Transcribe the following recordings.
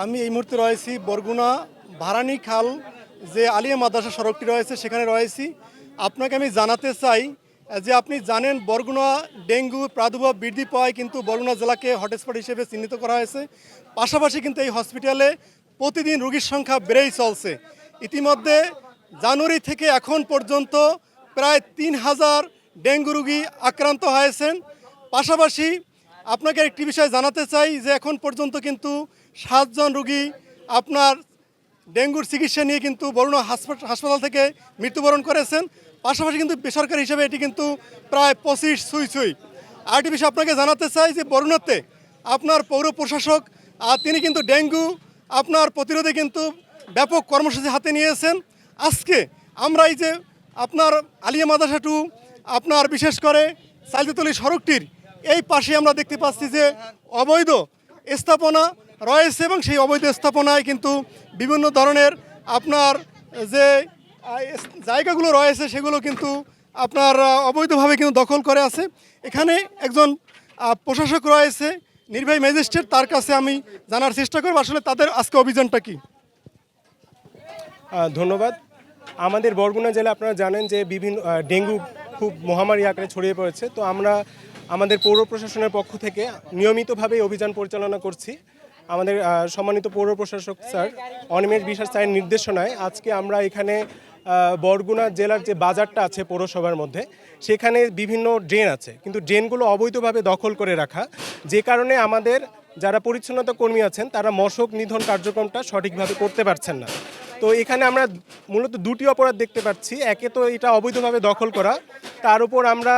আমি এই মুহূর্তে রয়েছি বরগুনা ভারানী খাল যে আলিয়া মাদ্রাসা সড়কটি রয়েছে সেখানে রয়েছি। আপনাকে আমি জানাতে চাই যে আপনি জানেন বরগুনা ডেঙ্গু প্রাদুর্ভাব বৃদ্ধি পাওয়ায় কিন্তু বরগুনা জেলাকে হটস্পট হিসেবে চিহ্নিত করা হয়েছে। পাশাপাশি কিন্তু এই হসপিটালে প্রতিদিন রোগীর সংখ্যা বেড়েই চলছে। ইতিমধ্যে জানুয়ারি থেকে এখন পর্যন্ত প্রায় ৩,০০০ ডেঙ্গু রোগী আক্রান্ত হয়েছেন। পাশাপাশি আপনাকে একটি বিষয় জানাতে চাই যে এখন পর্যন্ত কিন্তু ৭ জন রোগী আপনার ডেঙ্গুর চিকিৎসা নিয়ে কিন্তু বরগুনা হাসপাতাল থেকে মৃত্যুবরণ করেছেন। পাশাপাশি কিন্তু বেসরকারি হিসেবে এটি কিন্তু প্রায় ২৫ ছুঁই। আরেকটি বিষয় আপনাকে জানাতে চাই যে বরগুনাতে আপনার পৌর প্রশাসক তিনি কিন্তু ডেঙ্গু আপনার প্রতিরোধে কিন্তু ব্যাপক কর্মসূচি হাতে নিয়েছেন। আজকে আমরা এই যে আপনার আলিয়া মাদ্রাসা টু আপনার বিশেষ করে সাইলতলি সড়কটির এই পাশে আমরা দেখতে পাচ্ছি যে অবৈধ স্থাপনা রয়েছে এবং সেই অবৈধ স্থাপনায় কিন্তু বিভিন্ন ধরনের আপনার যে জায়গাগুলো রয়েছে সেগুলো কিন্তু আপনার অবৈধভাবে কিন্তু দখল করে আছে। এখানে একজন প্রশাসক রয়েছে, নির্বাহী ম্যাজিস্ট্রেট, তার কাছে আমি জানার চেষ্টা করব আসলে তাদের আজকে অভিযানটা কি। ধন্যবাদ। আমাদের বরগুনা জেলা আপনারা জানেন যে বিভিন্ন ডেঙ্গু খুব মহামারী আকারে ছড়িয়ে পড়েছে। তো আমরা আমাদের পৌর প্রশাসনের পক্ষ থেকে নিয়মিতভাবে অভিযান পরিচালনা করছি। আমাদের সম্মানিত পৌর প্রশাসক স্যার অনিমেষ বিশ্বাস স্যারের নির্দেশনায় আজকে আমরা এখানে বরগুনা জেলার যে বাজারটা আছে পৌরসভার মধ্যে সেখানে বিভিন্ন ড্রেন আছে, কিন্তু ড্রেনগুলো অবৈধভাবে দখল করে রাখা, যে কারণে আমাদের যারা পরিচ্ছন্নতা কর্মী আছেন তারা মশক নিধন কার্যক্রমটা সঠিকভাবে করতে পারছেন না। তো এখানে আমরা মূলত দুটি অপরাধ দেখতে পাচ্ছি। একে তো এটা অবৈধভাবে দখল করা, তার উপর আমরা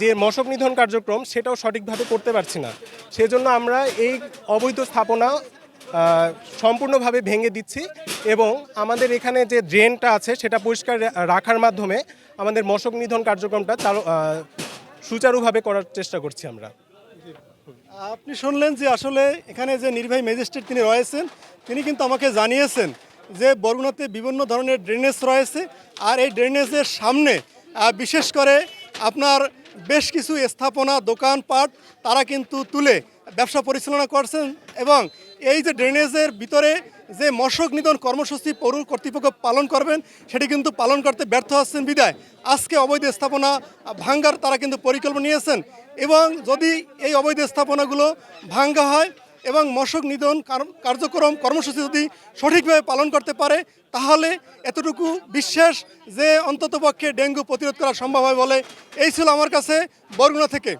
যে মশক নিধন কার্যক্রম সেটাও সঠিকভাবে করতে পারছি না। সেজন্য আমরা এই অবৈধ স্থাপনা সম্পূর্ণভাবে ভেঙে দিচ্ছি এবং আমাদের এখানে যে ড্রেনটা আছে সেটা পরিষ্কার রাখার মাধ্যমে আমাদের মশক নিধন কার্যক্রমটা সুচারুভাবে করার চেষ্টা করছি আমরা। আপনি শুনলেন যে আসলে এখানে যে নির্বাহী ম্যাজিস্ট্রেট তিনি রয়েছেন, তিনি কিন্তু আমাকে জানিয়েছেন যে বরগুনাতে বিভিন্ন ধরনের ড্রেনেজ রয়েছে আর এই ড্রেনেজের সামনে বিশেষ করে আপনার বেশ কিছু স্থাপনা দোকানপাট তারা কিন্তু তুলে ব্যবসা পরিচালনা করছেন এবং এই যে ড্রেনেজের ভিতরে যে মশক নিধন কর্মসূচি পৌর কর্তৃপক্ষ পালন করবেন সেটি কিন্তু পালন করতে ব্যর্থ হচ্ছেন বিদায় আজকে অবৈধ স্থাপনা ভাঙ্গার তারা কিন্তু পরিকল্পনা নিয়েছেন এবং যদি এই অবৈধ স্থাপনাগুলো ভাঙ্গা হয় এবং মশক নিধন কার্যক্রম কর্মসূচি যদি সঠিকভাবে পালন করতে পারে তাহলে এতটুকু বিশ্বাস যে অন্ততপক্ষে ডেঙ্গু প্রতিরোধ করা সম্ভব হয় বলে। এই ছিল আমার কাছে বরগুনা থেকে।